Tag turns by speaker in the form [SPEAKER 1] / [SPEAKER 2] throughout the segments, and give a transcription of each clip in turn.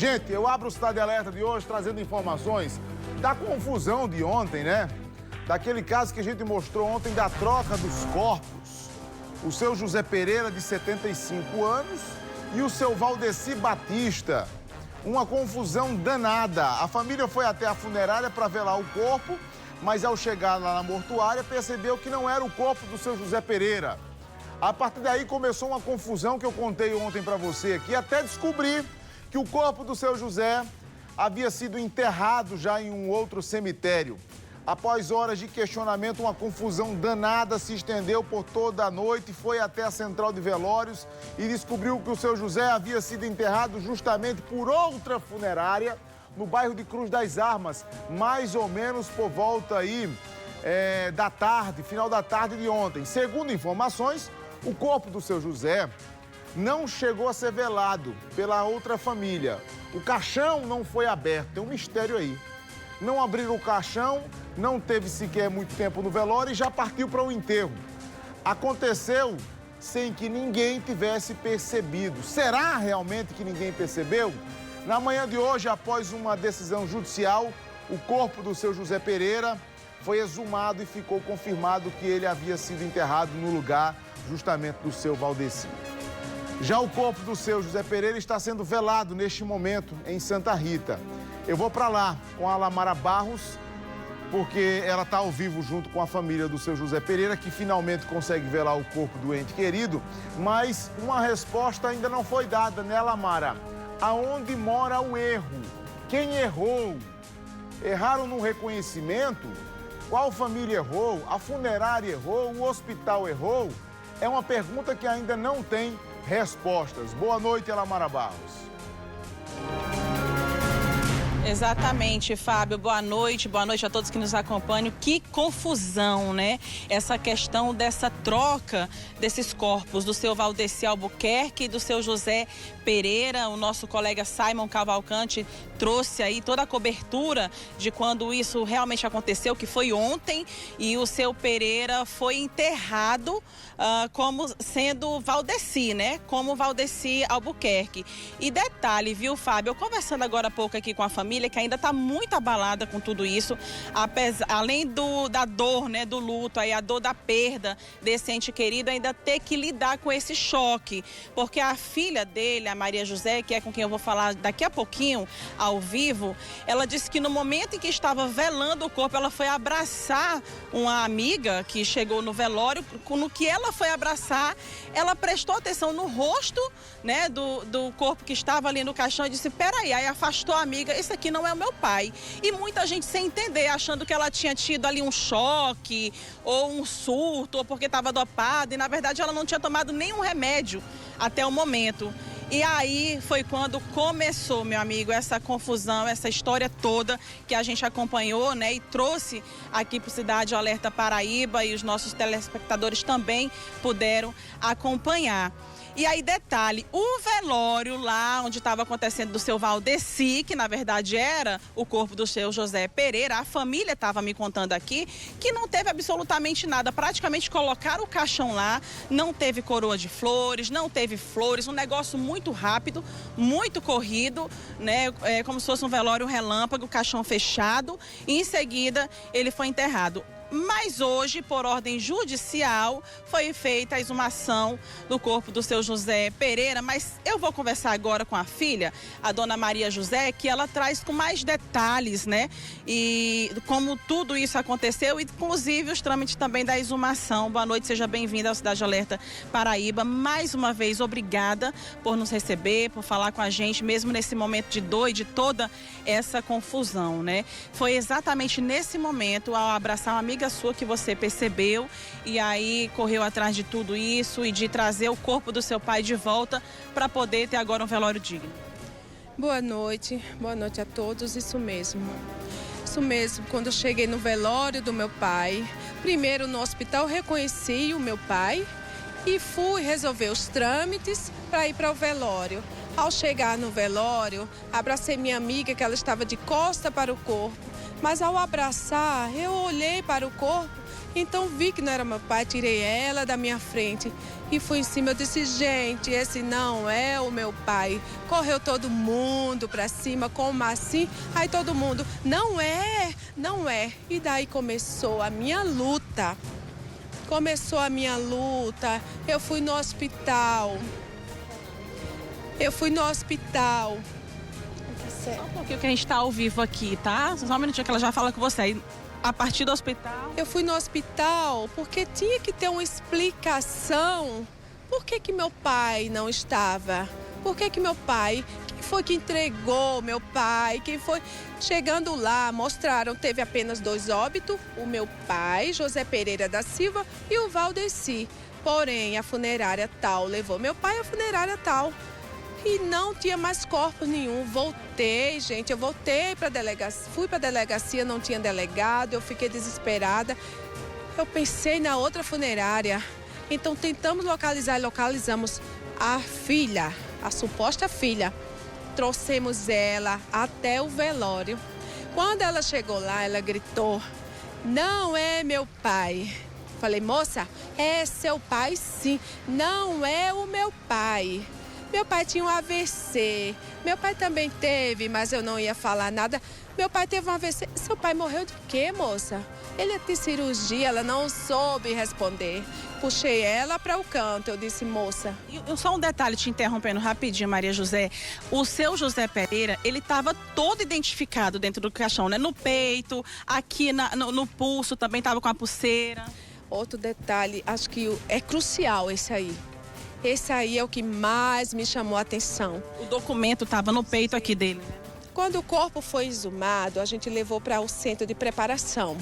[SPEAKER 1] Gente, eu abro o Cidade Alerta de hoje trazendo informações da confusão de ontem, né? Daquele caso que a gente mostrou ontem da troca dos corpos. O seu José Pereira, de 75 anos, e o seu Valdeci Batista. Uma confusão danada. A família foi até a funerária para velar o corpo, mas ao chegar lá na mortuária percebeu que não era o corpo do seu José Pereira. A partir daí começou uma confusão que eu contei ontem para você aqui, até descobrir que o corpo do seu José havia sido enterrado já em um outro cemitério. Após horas de questionamento, uma confusão danada se estendeu por toda a noite, foi até a central de velórios e descobriu que o seu José havia sido enterrado justamente por outra funerária no bairro de Cruz das Armas, mais ou menos por volta aí da tarde, final da tarde de ontem. Segundo informações, o corpo do seu José não chegou a ser velado pela outra família. O caixão não foi aberto, tem um mistério aí. Não abriram o caixão, não teve sequer muito tempo no velório e já partiu para o enterro. Aconteceu sem que ninguém tivesse percebido. Será realmente que ninguém percebeu? Na manhã de hoje, após uma decisão judicial, o corpo do seu José Pereira foi exumado e ficou confirmado que ele havia sido enterrado no lugar justamente do seu Valdeci. Já o corpo do seu José Pereira está sendo velado neste momento em Santa Rita. Eu vou para lá com a Lamara Barros, porque ela está ao vivo junto com a família do seu José Pereira, que finalmente consegue velar o corpo do ente querido, mas uma resposta ainda não foi dada, né, Lamara? Aonde mora o erro? Quem errou? Erraram no reconhecimento? Qual família errou? A funerária errou? O hospital errou? É uma pergunta que ainda não tem respostas. Boa noite, Lamara Barros.
[SPEAKER 2] Exatamente, Fábio. Boa noite a todos que nos acompanham. Que confusão, né? Essa questão dessa troca desses corpos do seu Valdeci Albuquerque e do seu José Pereira. O nosso colega Simon Cavalcante trouxe aí toda a cobertura de quando isso realmente aconteceu, que foi ontem, e o seu Pereira foi enterrado como sendo Valdeci, né? Como Valdeci Albuquerque. E detalhe, viu, Fábio? Eu conversando agora há pouco aqui com a família, que ainda está muito abalada com tudo isso, além da dor, né, do luto, aí a dor da perda desse ente querido, ainda ter que lidar com esse choque, porque a filha dele, a Maria José, que é com quem eu vou falar daqui a pouquinho, ao vivo, ela disse que no momento em que estava velando o corpo, ela foi abraçar uma amiga que chegou no velório. No que ela foi abraçar, ela prestou atenção no rosto, né, do corpo que estava ali no caixão e disse: peraí, aí afastou a amiga, esse aqui não é o meu pai. E muita gente sem entender, achando que ela tinha tido ali um choque ou um surto, ou porque estava dopada, e na verdade ela não tinha tomado nenhum remédio até o momento. E aí foi quando começou, meu amigo, essa confusão, essa história toda que a gente acompanhou, né, e trouxe aqui para o Cidade Alerta Paraíba, e os nossos telespectadores também puderam acompanhar. E aí, detalhe, o velório lá onde estava acontecendo do seu Valdeci, que na verdade era o corpo do seu José Pereira, a família estava me contando aqui que não teve absolutamente nada, praticamente colocaram o caixão lá, não teve coroa de flores, não teve flores, um negócio muito rápido, muito corrido, né, como se fosse um velório relâmpago, caixão fechado, e em seguida ele foi enterrado. Mas hoje, por ordem judicial, foi feita a exumação do corpo do seu José Pereira. Mas eu vou conversar agora com a filha, a dona Maria José, que ela traz com mais detalhes, né? E como tudo isso aconteceu, inclusive os trâmites também da exumação. Boa noite, seja bem-vinda ao Cidade Alerta Paraíba. Mais uma vez, obrigada por nos receber, por falar com a gente, mesmo nesse momento de dor e de toda essa confusão, né? Foi exatamente nesse momento, ao abraçar uma amiga sua, que você percebeu e aí correu atrás de tudo isso e de trazer o corpo do seu pai de volta para poder ter agora um velório digno.
[SPEAKER 3] Boa noite a todos, isso mesmo, quando eu cheguei no velório do meu pai, primeiro no hospital reconheci o meu pai e fui resolver os trâmites para ir para o velório. Ao chegar no velório, abracei minha amiga, que ela estava de costa para o corpo. Mas ao abraçar, eu olhei para o corpo Então vi que não era meu pai, tirei ela da minha frente e fui em cima. Eu disse, gente, esse não é o meu pai. Correu todo mundo pra cima, como assim? Aí todo mundo, não é, não é. E daí começou a minha luta. Começou a minha luta. Eu fui no hospital.
[SPEAKER 2] Só um pouquinho que a gente tá ao vivo aqui, tá? Só um minutinho que ela já fala com você. Aí, a partir do hospital...
[SPEAKER 3] Eu fui no hospital porque tinha que ter uma explicação. Por que que meu pai não estava? Por que que meu pai... Quem foi que entregou meu pai? Quem foi... Chegando lá, mostraram, teve apenas 2 óbitos. O meu pai, José Pereira da Silva, e o Valdeci. Porém, a funerária tal levou meu pai à funerária tal. E não tinha mais corpo nenhum. Voltei, gente, eu voltei para a delegacia. Fui para a delegacia, não tinha delegado, eu fiquei desesperada. Eu pensei na outra funerária. Então tentamos localizar e localizamos a filha, a suposta filha. Trouxemos ela até o velório. Quando ela chegou lá, ela gritou, não é meu pai. Falei, moça, é seu pai sim, não é o meu pai. Meu pai tinha um AVC, meu pai também teve, mas eu não ia falar nada. Meu pai teve um AVC. Seu pai morreu de quê, moça? Ele ia ter cirurgia, ela não soube responder. Puxei ela para o canto, eu disse, moça.
[SPEAKER 2] Só um detalhe, te interrompendo rapidinho, Maria José. O seu José Pereira, ele estava todo identificado dentro do caixão, né? No peito, aqui no pulso, também estava com a pulseira.
[SPEAKER 3] Outro detalhe, acho que é crucial esse aí. Esse aí é o que mais me chamou a atenção.
[SPEAKER 2] O documento estava no peito aqui dele.
[SPEAKER 3] Quando o corpo foi exumado, a gente levou para o centro de preparação.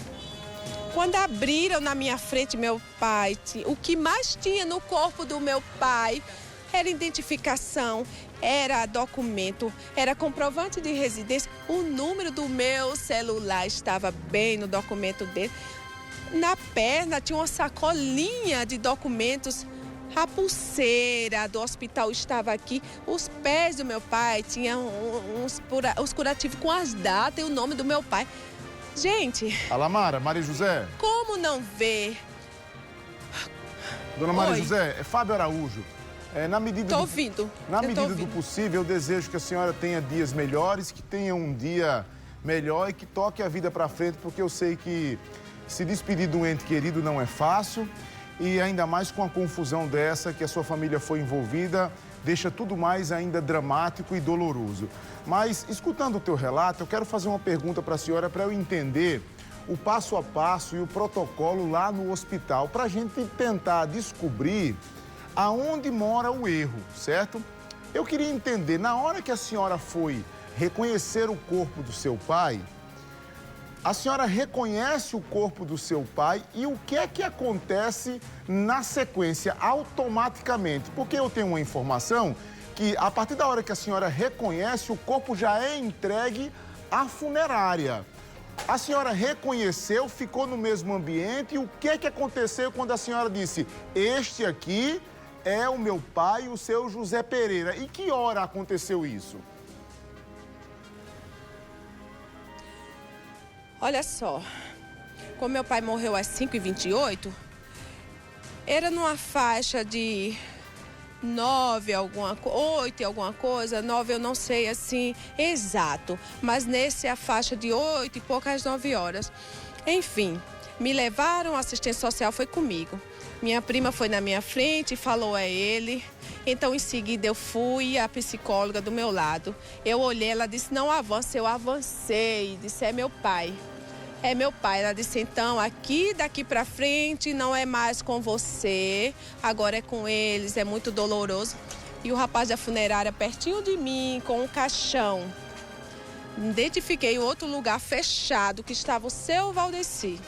[SPEAKER 3] Quando abriram na minha frente meu pai, o que mais tinha no corpo do meu pai era identificação, era documento, era comprovante de residência. O número do meu celular estava bem no documento dele. Na perna tinha uma sacolinha de documentos. A pulseira do hospital estava aqui. Os pés do meu pai tinham uns curativos com as datas e o nome do meu pai. Gente...
[SPEAKER 1] Alamara, Maria José.
[SPEAKER 3] Como não ver?
[SPEAKER 1] Dona Maria José, é Fábio Araújo. Na medida
[SPEAKER 3] Tô ouvindo.
[SPEAKER 1] Na medida do possível, eu desejo que a senhora tenha dias melhores, que tenha um dia melhor e que toque a vida para frente, porque eu sei que se despedir de um ente querido não é fácil. E ainda mais com a confusão dessa que a sua família foi envolvida, deixa tudo mais ainda dramático e doloroso. Mas, escutando o teu relato, eu quero fazer uma pergunta para a senhora para eu entender o passo a passo e o protocolo lá no hospital, para a gente tentar descobrir aonde mora o erro, certo? Eu queria entender, na hora que a senhora foi reconhecer o corpo do seu pai, a senhora reconhece o corpo do seu pai e o que é que acontece na sequência, automaticamente? Porque eu tenho uma informação que, a partir da hora que a senhora reconhece, o corpo já é entregue à funerária. A senhora reconheceu, ficou no mesmo ambiente e o que é que aconteceu quando a senhora disse, este aqui é o meu pai, o seu José Pereira? E que hora aconteceu isso?
[SPEAKER 3] Olha só, como meu pai morreu às 5h28, era numa faixa de 8 e alguma coisa, 9 eu não sei assim exato, mas nesse a faixa de 8 e poucas 9 horas. Enfim, me levaram, a assistência social foi comigo. Minha prima foi na minha frente e falou a ele. Então, em seguida, eu fui a psicóloga do meu lado. Eu olhei, ela disse, não avance, eu avancei. Disse, é meu pai. É meu pai. Ela disse, então, daqui pra frente, não é mais com você. Agora é com eles, é muito doloroso. E o rapaz da funerária, pertinho de mim, com um caixão. Identifiquei outro lugar fechado, que estava o seu Valdeci.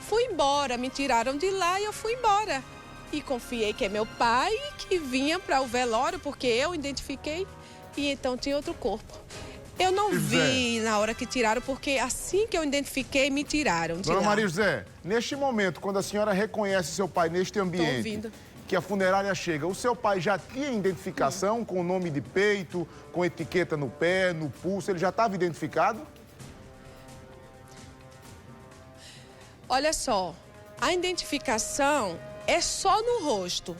[SPEAKER 3] Fui embora, me tiraram de lá e eu fui embora. E confiei que é meu pai que vinha para o velório, porque eu identifiquei e então tinha outro corpo. Eu não vi na hora que tiraram, porque assim que eu identifiquei, me tiraram de lá.
[SPEAKER 1] Dona Maria José, neste momento, quando a senhora reconhece seu pai neste ambiente, que a funerária chega, o seu pai já tinha identificação com o nome de peito, com etiqueta no pé, no pulso, ele já estava identificado?
[SPEAKER 3] Olha só, A identificação é só no rosto.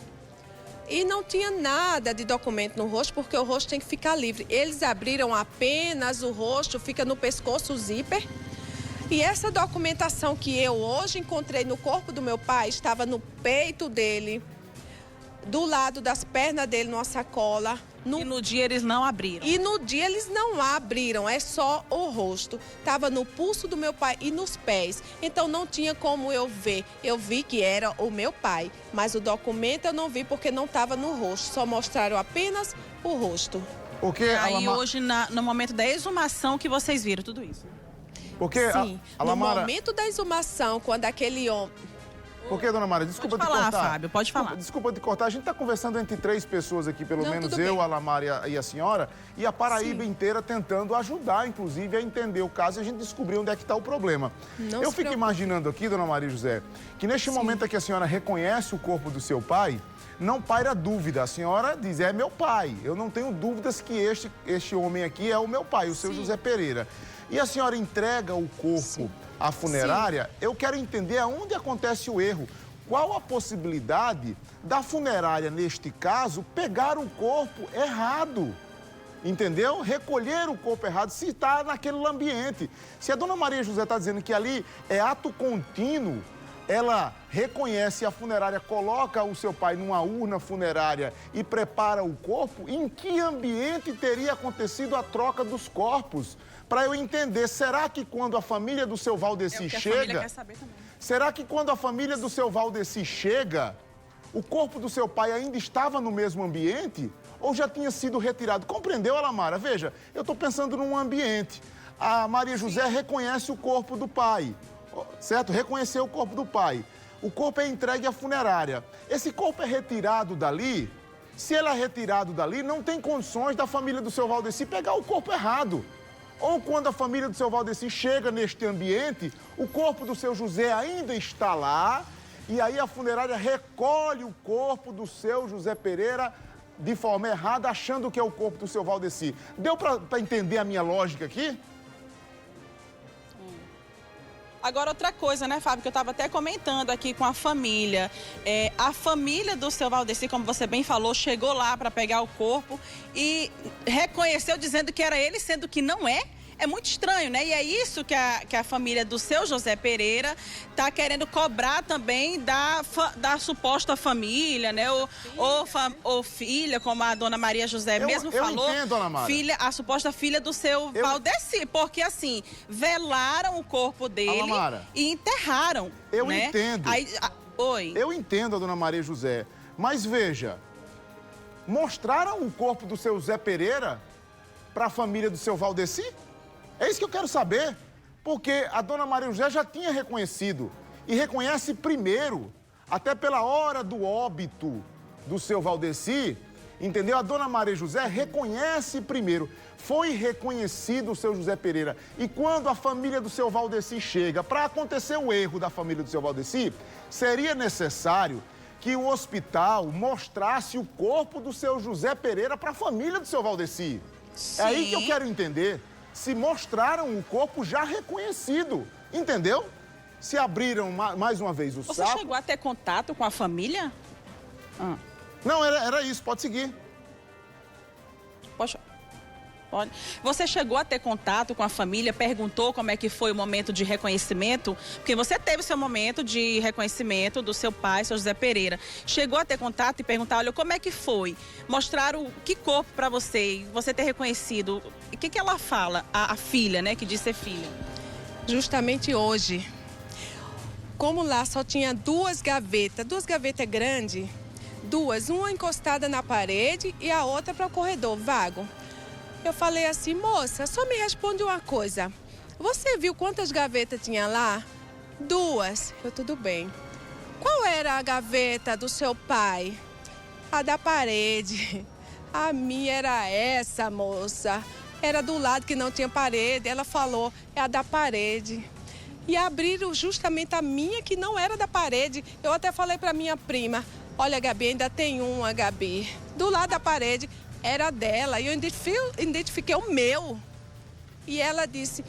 [SPEAKER 3] E não tinha nada de documento no rosto, porque o rosto tem que ficar livre. Eles abriram apenas o rosto, fica no pescoço o zíper. E essa documentação que eu hoje encontrei no corpo do meu pai, estava no peito dele, do lado das pernas dele, numa sacola.
[SPEAKER 2] E no dia eles não abriram?
[SPEAKER 3] E no dia eles não abriram, é só o rosto. Estava no pulso do meu pai e nos pés. Então não tinha como eu ver. Eu vi que era o meu pai, mas o documento eu não vi porque não estava no rosto. Só mostraram apenas o rosto.
[SPEAKER 1] Porque
[SPEAKER 2] aí hoje, no momento da exumação, que vocês viram tudo isso?
[SPEAKER 1] Porque
[SPEAKER 3] Sim,
[SPEAKER 1] Alamara...
[SPEAKER 3] no momento da exumação, quando aquele homem...
[SPEAKER 1] Porque, dona Maria, desculpa
[SPEAKER 2] pode
[SPEAKER 1] te
[SPEAKER 2] falar,
[SPEAKER 1] cortar.
[SPEAKER 2] Fábio, pode falar.
[SPEAKER 1] Desculpa te cortar. A gente está conversando entre 3 pessoas aqui, pelo menos
[SPEAKER 3] tudo
[SPEAKER 1] eu,
[SPEAKER 3] bem.
[SPEAKER 1] a Alamara e a senhora, e a Paraíba inteira tentando ajudar, inclusive, a entender o caso e a gente descobrir onde é que está o problema. Eu fico imaginando aqui, dona Maria José, que neste momento que a senhora reconhece o corpo do seu pai, não paira dúvida. A senhora diz, é meu pai. Eu não tenho dúvidas que este homem aqui é o meu pai, o seu José Pereira. E a senhora entrega o corpo à funerária, eu quero entender aonde acontece o erro. Qual a possibilidade da funerária, neste caso, pegar o corpo errado? Entendeu? Recolher o corpo errado se está naquele ambiente. Se a dona Maria José está dizendo que ali é ato contínuo, ela reconhece, a funerária coloca o seu pai numa urna funerária e prepara o corpo, em que ambiente teria acontecido a troca dos corpos? Para eu entender, será que quando a família do seu Valdeci chega... A família quer saber também. Será que quando a família do seu Valdeci chega, o corpo do seu pai ainda estava no mesmo ambiente ou já tinha sido retirado? Compreendeu, Alamara? Veja, eu estou pensando num ambiente. A Maria José reconhece o corpo do pai, certo? Reconheceu o corpo do pai. O corpo é entregue à funerária. Esse corpo é retirado dali. Se ele é retirado dali, não tem condições da família do seu Valdeci pegar o corpo errado. Ou quando a família do seu Valdeci chega neste ambiente, o corpo do seu José ainda está lá, e aí a funerária recolhe o corpo do seu José Pereira de forma errada, achando que é o corpo do seu Valdeci. Deu para entender a minha lógica aqui?
[SPEAKER 2] Agora, outra coisa, né, Fábio, que eu estava até comentando aqui com a família. A família do seu Valdeci, como você bem falou, chegou lá para pegar o corpo e reconheceu dizendo que era ele, sendo que não é. É muito estranho, né? E é isso que a família do seu José Pereira está querendo cobrar também da suposta família, né? Ou filha, como a dona Maria José mesmo falou.
[SPEAKER 1] Eu entendo, Dona Maria.
[SPEAKER 2] A suposta filha do seu Valdeci. Porque, assim, velaram o corpo dele e enterraram.
[SPEAKER 1] Eu
[SPEAKER 2] né?
[SPEAKER 1] entendo.
[SPEAKER 2] Oi.
[SPEAKER 1] Eu entendo a dona Maria José. Mas veja, mostraram o corpo do seu Zé Pereira para a família do seu Valdeci? É isso que eu quero saber, porque a dona Maria José já tinha reconhecido e reconhece primeiro, até pela hora do óbito do seu Valdeci, entendeu? A dona Maria José reconhece primeiro, foi reconhecido o seu José Pereira. E quando a família do seu Valdeci chega, para acontecer o erro da família do seu Valdeci, seria necessário que o hospital mostrasse o corpo do seu José Pereira para a família do seu Valdeci.
[SPEAKER 2] Sim.
[SPEAKER 1] É aí que eu quero entender. Se mostraram o corpo já reconhecido, entendeu? Se abriram mais uma vez o saco...
[SPEAKER 2] Você chegou a ter contato com a família?
[SPEAKER 1] Não, era isso, pode seguir.
[SPEAKER 2] Pode. Você chegou a ter contato com a família, perguntou como é que foi o momento de reconhecimento? Porque você teve seu momento de reconhecimento do seu pai, seu José Pereira. Chegou a ter contato e perguntar, olha, como é que foi? Mostraram que corpo para você ter reconhecido. O que ela fala, a filha, né, que diz ser filha?
[SPEAKER 3] Justamente hoje, como lá só tinha duas gavetas grandes, uma encostada na parede e a outra para o corredor vago. Eu falei assim, moça, só me responde uma coisa. Você viu quantas gavetas tinha lá? 2. Eu, tudo bem. Qual era a gaveta do seu pai? A da parede. A minha era essa, moça. Era do lado que não tinha parede. Ela falou, é a da parede. E abriram justamente a minha, que não era da parede. Eu até falei para minha prima, olha, Gabi, ainda tem uma, Gabi. Do lado da parede. Era dela, e eu identifiquei o meu. E ela disse,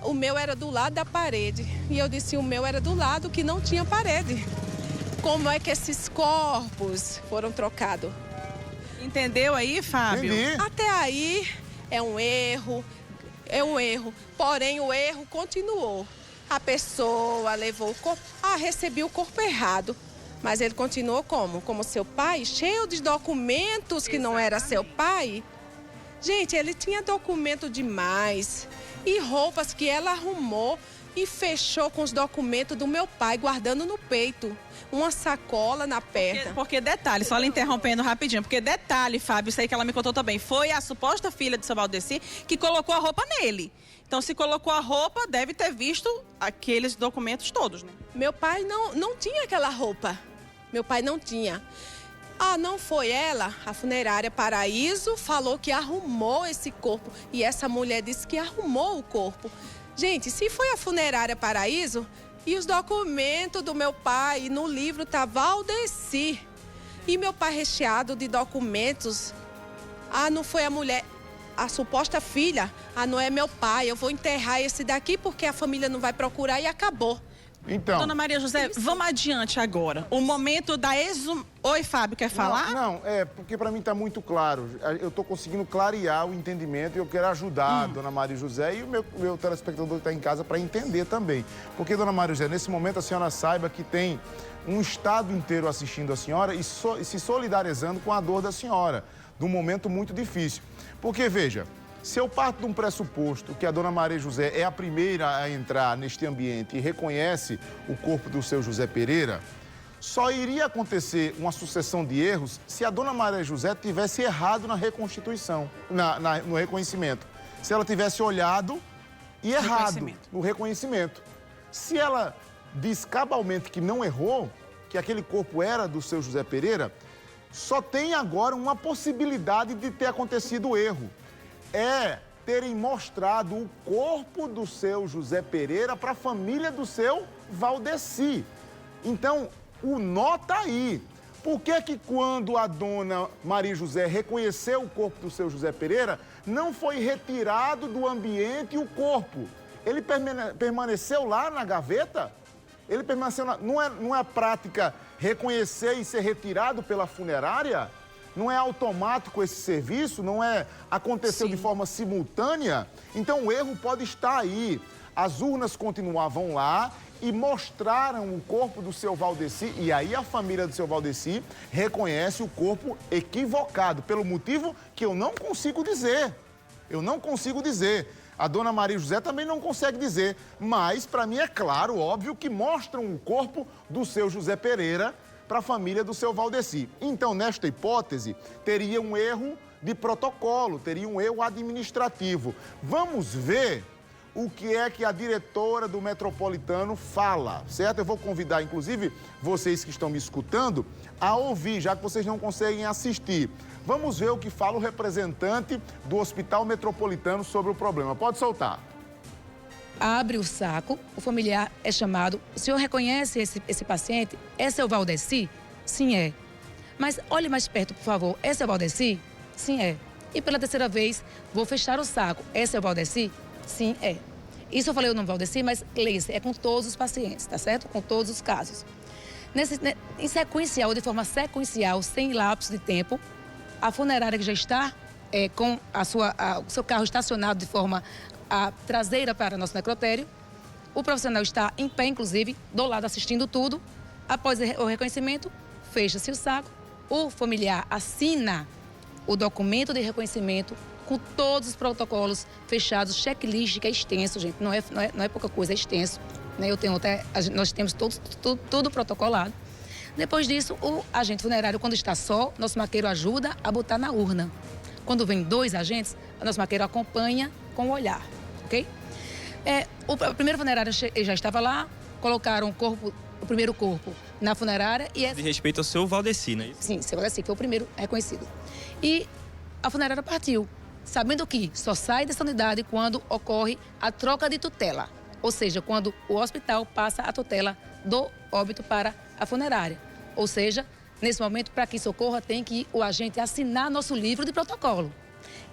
[SPEAKER 3] o meu era do lado da parede. E eu disse, o meu era do lado que não tinha parede. Como é que esses corpos foram trocados?
[SPEAKER 2] Entendeu aí, Fábio?
[SPEAKER 1] Entendi.
[SPEAKER 3] Até aí é um erro. Porém, o erro continuou. A pessoa levou o corpo, recebeu o corpo errado. Mas ele continuou como? Como seu pai, cheio de documentos que não era seu pai. Gente, ele tinha documento demais. E roupas que ela arrumou e fechou com os documentos do meu pai, guardando no peito. Uma sacola na perna.
[SPEAKER 2] Porque detalhe, só lhe interrompendo rapidinho, porque detalhe, Fábio, isso aí que ela me contou também, foi a suposta filha do seu Valdeci que colocou a roupa nele. Então, se colocou a roupa, deve ter visto aqueles documentos todos, né?
[SPEAKER 3] Meu pai não tinha aquela roupa. Meu pai não tinha. Não foi ela, a funerária Paraíso, falou que arrumou esse corpo. E essa mulher disse que arrumou o corpo. Gente, se foi a funerária Paraíso, e os documentos do meu pai, no livro tá Valdeci. E meu pai recheado de documentos. Não foi a mulher, a suposta filha. Não é meu pai, eu vou enterrar esse daqui porque a família não vai procurar e acabou.
[SPEAKER 1] Então...
[SPEAKER 2] Dona Maria José, vamos adiante agora. O momento da Oi, Fábio, quer falar?
[SPEAKER 1] Não, porque para mim está muito claro. Eu estou conseguindo clarear o entendimento e eu quero ajudar a Dona Maria José e o meu telespectador que está em casa para entender também. Porque, Dona Maria José, nesse momento a senhora saiba que tem um estado inteiro assistindo a senhora e se solidarizando com a dor da senhora, num momento muito difícil. Porque, veja... Se eu parto de um pressuposto que a Dona Maria José é a primeira a entrar neste ambiente e reconhece o corpo do seu José Pereira, só iria acontecer uma sucessão de erros se a Dona Maria José tivesse errado na reconstituição, no reconhecimento. Se ela tivesse olhado e errado no reconhecimento. Se ela diz cabalmente que não errou, que aquele corpo era do seu José Pereira, só tem agora uma possibilidade de ter acontecido o erro. Terem mostrado o corpo do seu José Pereira para a família do seu Valdeci. Então, o nó tá aí. Por que quando a Dona Maria José reconheceu o corpo do seu José Pereira, não foi retirado do ambiente o corpo? Ele permaneceu lá na gaveta? Ele permaneceu lá... Não é prática reconhecer e ser retirado pela funerária? Não é automático esse serviço? Não aconteceu de forma simultânea? Então o erro pode estar aí. As urnas continuavam lá e mostraram o corpo do seu Valdeci. E aí a família do seu Valdeci reconhece o corpo equivocado, pelo motivo que eu não consigo dizer. Eu não consigo dizer. A Dona Maria José também não consegue dizer. Mas, para mim, é claro, óbvio, que mostram o corpo do seu José Pereira para a família do seu Valdeci. Então, nesta hipótese, teria um erro de protocolo, teria um erro administrativo. Vamos ver o que é que a diretora do Metropolitano fala, certo? Eu vou convidar, inclusive, vocês que estão me escutando, a ouvir, já que vocês não conseguem assistir. Vamos ver o que fala o representante do Hospital Metropolitano sobre o problema. Pode soltar.
[SPEAKER 4] Abre o saco, o familiar é chamado. O senhor reconhece esse paciente? É seu Valdeci? Sim, é. Mas olhe mais perto, por favor. É seu Valdeci? Sim, é. E pela terceira vez, vou fechar o saco. É seu Valdeci? Sim, é. Isso eu falei o nome Valdeci, mas Gleice, é com todos os pacientes, tá certo? Com todos os casos. Em sequencial, de forma sequencial, sem lapso de tempo, a funerária que já está com o seu carro estacionado de forma traseira para nosso necrotério, o profissional está em pé, inclusive, do lado assistindo tudo. Após o reconhecimento, fecha-se o saco, o familiar assina o documento de reconhecimento com todos os protocolos fechados, checklist, que é extenso, gente, não é pouca coisa, é extenso. Né? Nós temos tudo protocolado. Depois disso, o agente funerário, quando está só, nosso maqueiro ajuda a botar na urna. Quando vem 2 agentes, o nosso maqueiro acompanha com o olhar, ok? O primeiro funerário já estava lá, colocaram o primeiro corpo na funerária e...
[SPEAKER 5] De respeito ao seu Valdeci, né?
[SPEAKER 4] Sim, seu Valdeci, foi o primeiro reconhecido. E a funerária partiu, sabendo que só sai dessa unidade quando ocorre a troca de tutela. Ou seja, quando o hospital passa a tutela do óbito para a funerária. Ou seja, nesse momento, para que isso ocorra, tem que o agente assinar nosso livro de protocolo.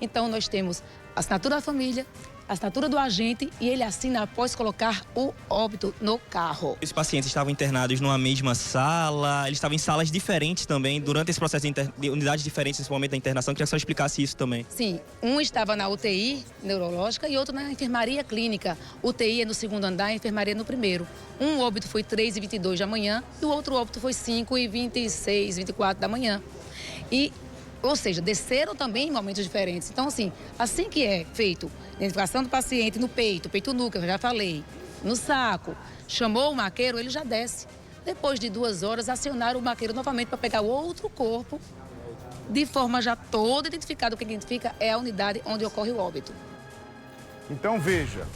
[SPEAKER 4] Então, nós temos a assinatura da família, assinatura do agente e ele assina após colocar o óbito no carro.
[SPEAKER 5] Os pacientes estavam internados numa mesma sala, eles estavam em salas diferentes também, durante esse processo de unidades diferentes nesse momento da internação. Queria que você explicasse isso também.
[SPEAKER 4] Sim, um estava na UTI neurológica e outro na enfermaria clínica. UTI é no segundo andar, enfermaria no primeiro. Um óbito foi 3h22 da manhã e o outro óbito foi 5h26, 24 da manhã. Ou seja, desceram também em momentos diferentes. Então, assim que é feito identificação do paciente no peito, peito nuca, eu já falei, no saco, chamou o maqueiro, ele já desce. Depois de 2 horas, acionaram o maqueiro novamente para pegar o outro corpo, de forma já toda identificada. O que identifica é a unidade onde ocorre o óbito.
[SPEAKER 1] Então, veja,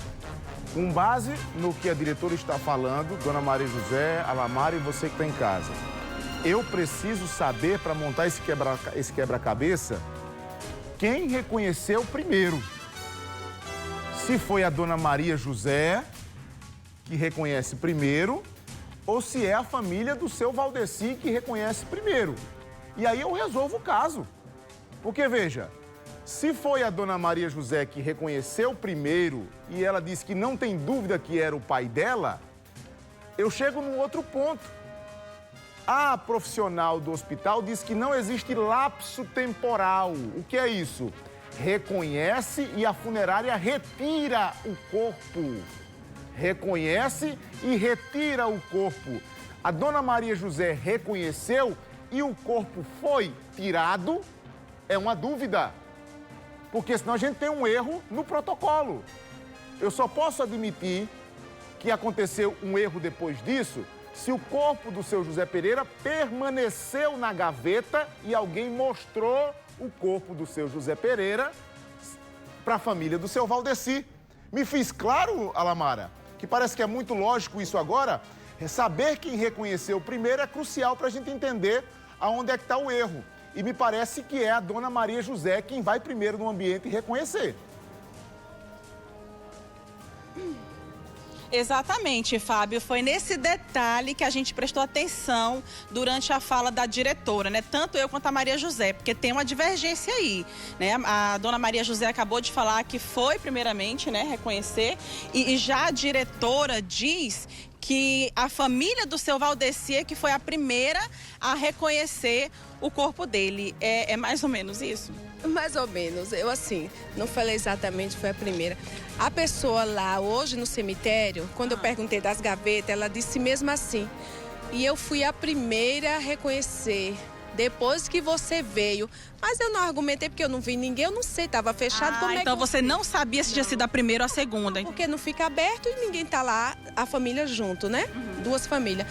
[SPEAKER 1] com base no que a diretora está falando, Dona Maria José, Alamara e você que está em casa, eu preciso saber, para montar esse quebra-cabeça, quem reconheceu primeiro. Se foi a Dona Maria José, que reconhece primeiro, ou se é a família do seu Valdeci que reconhece primeiro. E aí eu resolvo o caso. Porque, veja, se foi a Dona Maria José que reconheceu primeiro e ela disse que não tem dúvida que era o pai dela, eu chego num outro ponto. A profissional do hospital diz que não existe lapso temporal. O que é isso? Reconhece e a funerária retira o corpo. Reconhece e retira o corpo. A Dona Maria José reconheceu e o corpo foi tirado, é uma dúvida. Porque senão a gente tem um erro no protocolo. Eu só posso admitir que aconteceu um erro depois disso se o corpo do seu José Pereira permaneceu na gaveta e alguém mostrou o corpo do seu José Pereira para a família do seu Valdeci. Me fiz claro, Alamara, que parece que é muito lógico isso agora? Saber quem reconheceu primeiro é crucial para a gente entender aonde é que está o erro. E me parece que é a Dona Maria José quem vai primeiro no ambiente e reconhecer.
[SPEAKER 2] Exatamente, Fábio. Foi nesse detalhe que a gente prestou atenção durante a fala da diretora, né? Tanto eu quanto a Maria José, porque tem uma divergência aí, né? A Dona Maria José acabou de falar que foi primeiramente, né, reconhecer, e já a diretora diz que a família do seu Valdeci que foi a primeira a reconhecer o corpo dele. É mais ou menos isso?
[SPEAKER 3] Mais ou menos. Eu, não falei exatamente, foi a primeira. A pessoa lá, hoje no cemitério, quando eu perguntei das gavetas, ela disse mesmo assim. E eu fui a primeira a reconhecer, depois que você veio. Mas eu não argumentei porque eu não vi ninguém, eu não sei, estava fechado. Como
[SPEAKER 2] então
[SPEAKER 3] é que
[SPEAKER 2] você não sabia se tinha sido a primeira ou a segunda, hein?
[SPEAKER 3] Porque não fica aberto e ninguém tá lá, a família junto, né? Duas famílias.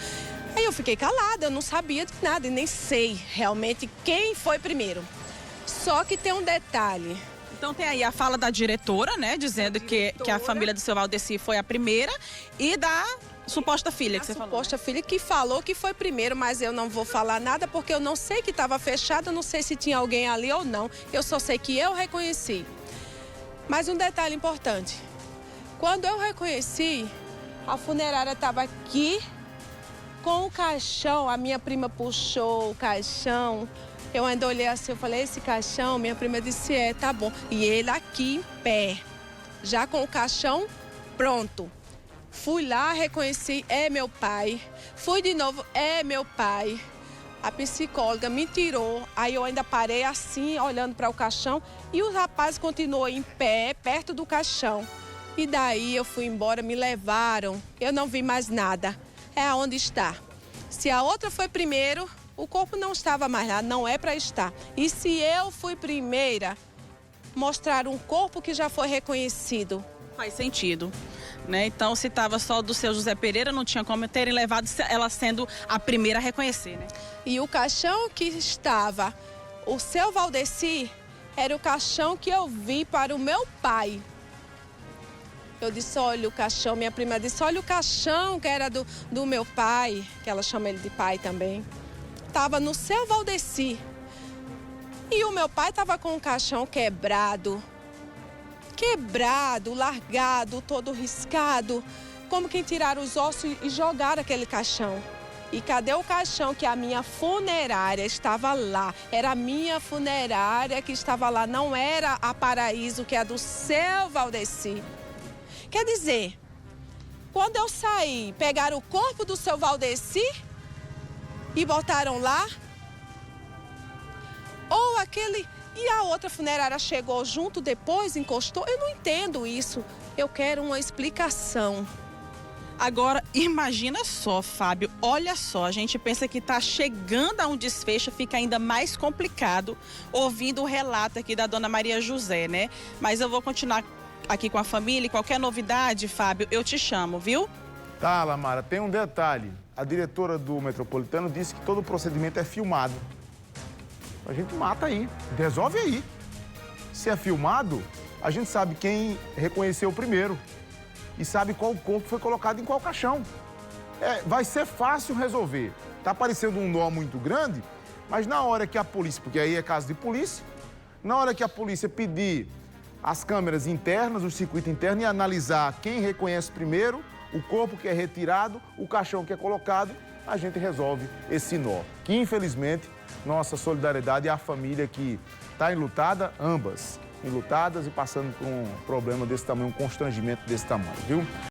[SPEAKER 3] Aí eu fiquei calada, eu não sabia de nada e nem sei realmente quem foi primeiro. Só que tem um detalhe.
[SPEAKER 2] Então tem aí a fala da diretora, né? Dizendo que a família do seu Valdeci foi a primeira e da suposta filha que você falou.
[SPEAKER 3] Suposta filha que falou que foi primeiro, mas eu não vou falar nada porque eu não sei que estava fechado, eu não sei se tinha alguém ali ou não. Eu só sei que eu reconheci. Mas um detalhe importante. Quando eu reconheci, a funerária estava aqui com o caixão. A minha prima puxou o caixão. Eu ainda olhei assim, eu falei, esse caixão, minha prima disse, tá bom. E ele aqui em pé, já com o caixão pronto. Fui lá, reconheci, é meu pai. Fui de novo, é meu pai. A psicóloga me tirou, aí eu ainda parei assim, olhando para o caixão. E o rapaz continuou em pé, perto do caixão. E daí eu fui embora, me levaram. Eu não vi mais nada. É aonde está. Se a outra foi primeiro, o corpo não estava mais lá, não é para estar. E se eu fui primeira, mostrar um corpo que já foi reconhecido.
[SPEAKER 2] Faz sentido, né? Então, se estava só do seu José Pereira, não tinha como terem levado ela sendo a primeira a reconhecer, né?
[SPEAKER 3] E o caixão que estava o seu Valdeci era o caixão que eu vi para o meu pai. Eu disse, olha o caixão, minha prima disse, olha o caixão que era do meu pai, que ela chama ele de pai também. Estava no seu Valdeci. E o meu pai estava com o caixão quebrado, largado, todo riscado, como quem tiraram os ossos e jogaram aquele caixão. E cadê o caixão que a minha funerária estava lá? Era a minha funerária que estava lá, não era a Paraíso, que é a do seu Valdeci. Quer dizer, quando eu saí, pegaram o corpo do seu Valdeci e botaram lá? Ou aquele... E a outra funerária chegou junto depois, encostou? Eu não entendo isso. Eu quero uma explicação.
[SPEAKER 2] Agora, imagina só, Fábio, olha só, a gente pensa que está chegando a um desfecho, fica ainda mais complicado ouvindo o relato aqui da dona Maria José, né? Mas eu vou continuar aqui com a família e qualquer novidade, Fábio, eu te chamo, viu?
[SPEAKER 1] Tá, Lamara, tem um detalhe. A diretora do Metropolitano disse que todo o procedimento é filmado. A gente mata aí, resolve aí. Se é filmado, a gente sabe quem reconheceu primeiro. E sabe qual corpo foi colocado em qual caixão. Vai ser fácil resolver. Tá parecendo um nó muito grande, mas na hora que a polícia, porque aí é caso de polícia, na hora que a polícia pedir as câmeras internas, o circuito interno e analisar quem reconhece primeiro, o corpo que é retirado, o caixão que é colocado, a gente resolve esse nó. Que infelizmente, nossa solidariedade é a família que está enlutada, ambas enlutadas e passando por um problema desse tamanho, um constrangimento desse tamanho, viu?